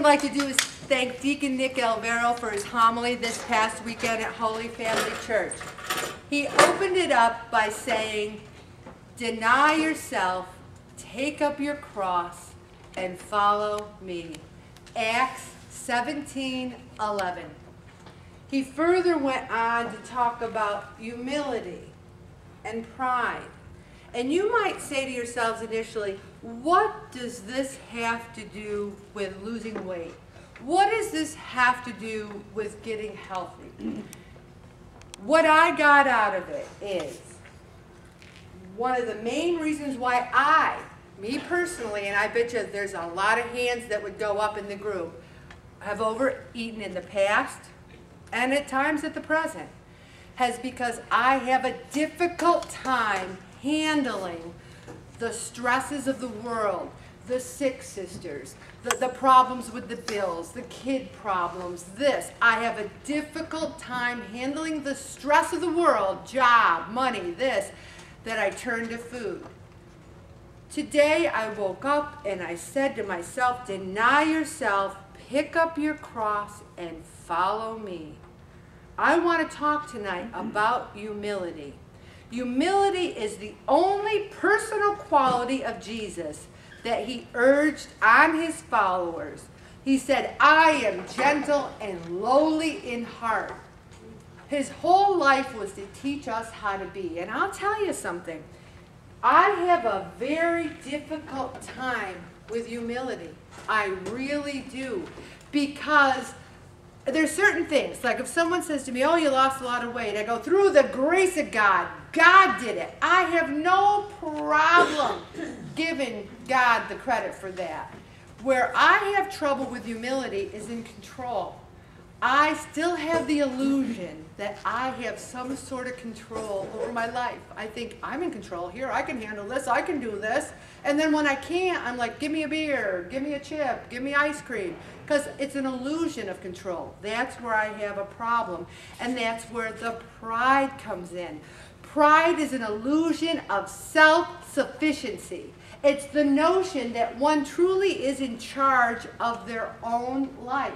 like to do is thank Deacon Nick Alvaro for his homily this past weekend at Holy Family Church. He opened it up by saying, deny yourself, take up your cross, and follow me. Acts 17:11. He further went on to talk about humility and pride. And you might say to yourselves initially, what does this have to do with losing weight? What does this have to do with getting healthy? What I got out of it is one of the main reasons why me personally, and I bet you there's a lot of hands that would go up in the group, have overeaten in the past and at times at the present, has because I have a difficult time handling the stresses of the world, the sick sisters, the problems with the bills, the kid problems, this. I have a difficult time handling the stress of the world, job, money, this, that I turn to food. Today I woke up and I said to myself, deny yourself, pick up your cross, and follow me. I want to talk tonight about humility. Humility is the only personal quality of Jesus that he urged on his followers. He said, I am gentle and lowly in heart. His whole life was to teach us how to be. And I'll tell you something. I have a very difficult time with humility. I really do. Because there's certain things, like if someone says to me, oh, you lost a lot of weight, I go, through the grace of God, God did it. I have no problem giving God the credit for that. Where I have trouble with humility is in control. I still have the illusion that I have some sort of control over my life. I think I'm in control here. I can handle this. I can do this. And then when I can't, I'm like, give me a beer, give me a chip, give me ice cream. Because it's an illusion of control. That's where I have a problem. And that's where the pride comes in. Pride is an illusion of self-sufficiency. It's the notion that one truly is in charge of their own life.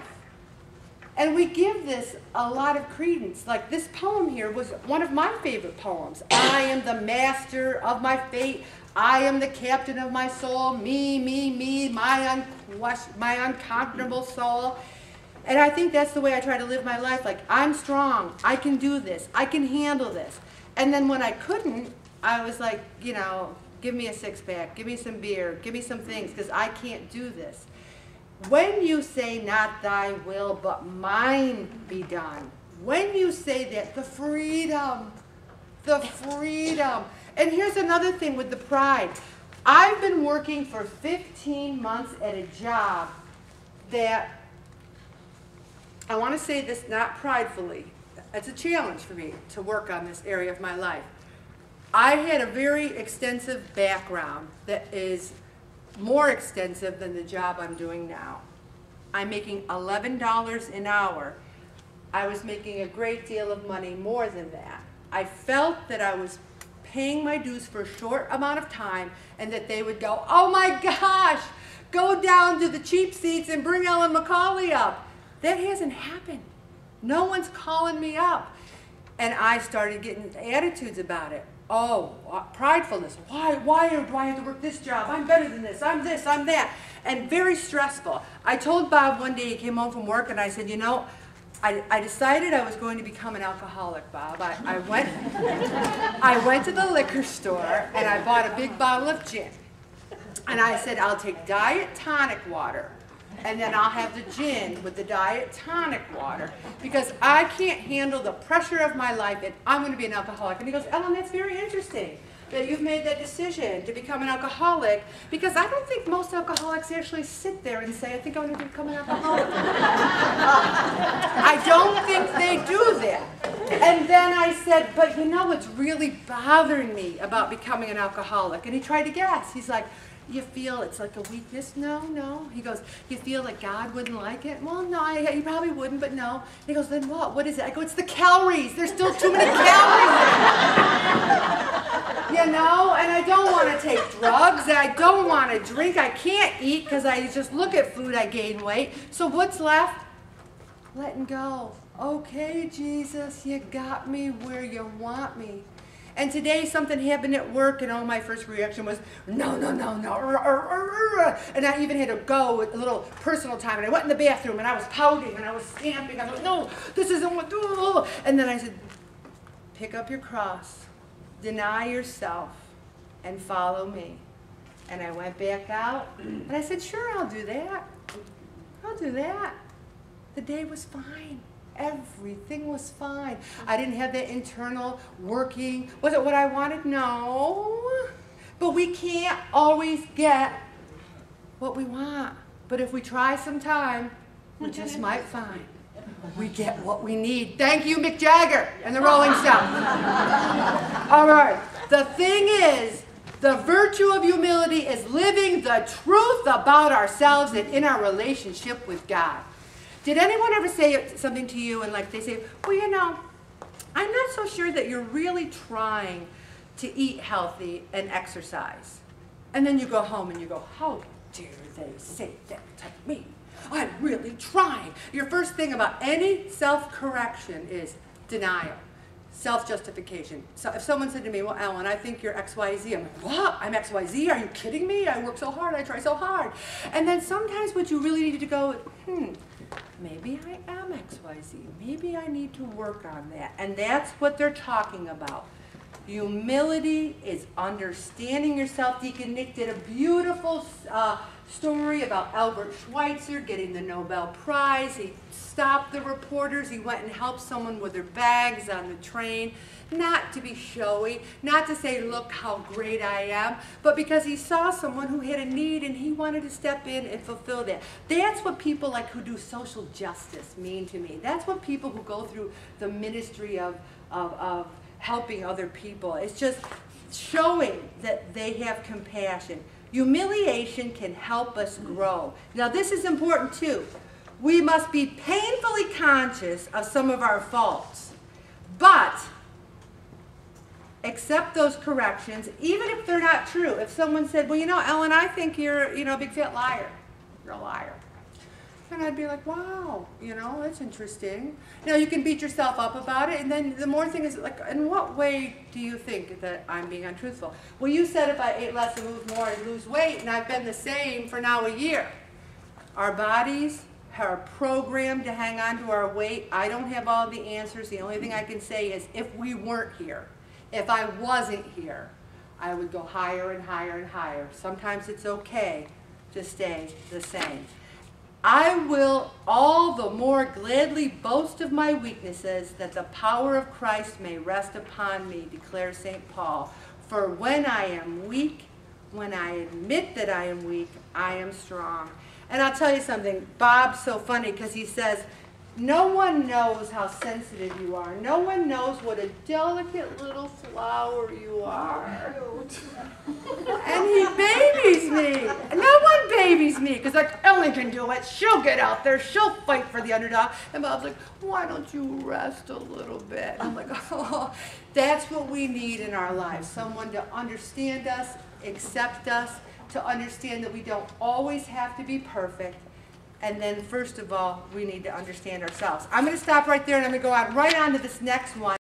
And we give this a lot of credence. Like this poem here was one of my favorite poems. I am the master of my fate. I am the captain of my soul. Me, me, me, my unconquerable soul. And I think that's the way I try to live my life. Like, I'm strong. I can do this. I can handle this. And then when I couldn't, I was like, you know, give me a six-pack. Give me some beer. Give me some things, because I can't do this. When you say, not thy will, but mine be done. When you say that, the freedom. And here's another thing with the pride. I've been working for 15 months at a job that, I want to say this not pridefully, it's a challenge for me to work on this area of my life. I had a very extensive background that is more extensive than the job I'm doing now. I'm making $11 an hour. I was making a great deal of money more than that. I felt that I was paying my dues for a short amount of time and that they would go, oh my gosh, go down to the cheap seats and bring Ellen McCauley up. That hasn't happened. No one's calling me up. And I started getting attitudes about it. Oh, pridefulness. Why do I have to work this job? I'm better than this, I'm that. And very stressful. I told Bob one day, he came home from work, and I said, you know, I decided I was going to become an alcoholic, Bob. I went to the liquor store, and I bought a big bottle of gin. And I said, I'll take diet tonic water, and then I'll have the gin with the diet tonic water, because I can't handle the pressure of my life, and I'm going to be an alcoholic. And he goes, Ellen, that's very interesting that you've made that decision to become an alcoholic, because I don't think most alcoholics actually sit there and say, I think I'm going to become an alcoholic. I don't think they do that. And then I said, but you know what's really bothering me about becoming an alcoholic? And he tried to guess. He's like, you feel it's like a weakness? No. He goes, you feel like God wouldn't like it? Well, no, he probably wouldn't, but no. He goes, then what? What is it? I go, it's the calories. There's still too many calories in it. You know, and I don't want to take drugs, and I don't want to drink. I can't eat because I just look at food, I gain weight. So what's left? Letting go. Okay, Jesus, you got me where you want me. And today something happened at work, and my first reaction was, no, no, no, no. And I even had to go with a little personal time. And I went in the bathroom, and I was pouting, and I was stamping. I was like, no, this isn't what. And then I said, pick up your cross, deny yourself, and follow me. And I went back out, and I said, sure, I'll do that. I'll do that. The day was fine. Everything was fine. I didn't have that internal working. Was it what I wanted? No. But we can't always get what we want. But if we try sometime, we just might find we get what we need. Thank you, Mick Jagger and the Rolling Stones. All right. The thing is, the virtue of humility is living the truth about ourselves and in our relationship with God. Did anyone ever say something to you and like they say, well, you know, I'm not so sure that you're really trying to eat healthy and exercise. And then you go home and you go, how dare they say that to me? I'm really trying. Your first thing about any self-correction is denial, self-justification. So if someone said to me, well, Ellen, I think you're XYZ, I'm like, what? I'm XYZ? Are you kidding me? I work so hard. I try so hard. And then sometimes what you really need to go, maybe I am XYZ. Maybe I need to work on that. And that's what they're talking about. Humility is understanding yourself. Deacon Nick did a beautiful story about Albert Schweitzer getting the Nobel Prize. He stopped the reporters. He went and helped someone with their bags on the train. Not to be showy, not to say, look how great I am, but because he saw someone who had a need and he wanted to step in and fulfill that. That's what people like who do social justice mean to me. That's what people who go through the ministry of helping other people. It's just showing that they have compassion. Humiliation can help us grow. Now this is important too. We must be painfully conscious of some of our faults, but accept those corrections, even if they're not true. If someone said, well, you know, Ellen, I think you're, a big fat liar. You're a liar. And I'd be like, wow, that's interesting. You can beat yourself up about it, and then the more thing is, like, in what way do you think that I'm being untruthful? Well, you said if I ate less and moved more, I'd lose weight, and I've been the same for now a year. Our bodies are programmed to hang on to our weight. I don't have all the answers. The only thing I can say is if we weren't here, if I wasn't here, I would go higher and higher and higher. Sometimes it's okay to stay the same. I will all the more gladly boast of my weaknesses, that the power of Christ may rest upon me, declares St. Paul. For when I am weak, when I admit that I am weak, I am strong. And I'll tell you something, Bob's so funny because he says, no one knows how sensitive you are. No one knows what a delicate little flower you are. And he babies me. No one babies me because like, Ellen can do it. She'll get out there. She'll fight for the underdog. And Bob's like, why don't you rest a little bit? And I'm like, oh, that's what we need in our lives. Someone to understand us, accept us, to understand that we don't always have to be perfect. And then, first of all, we need to understand ourselves. I'm going to stop right there, and I'm going to go on right on to this next one.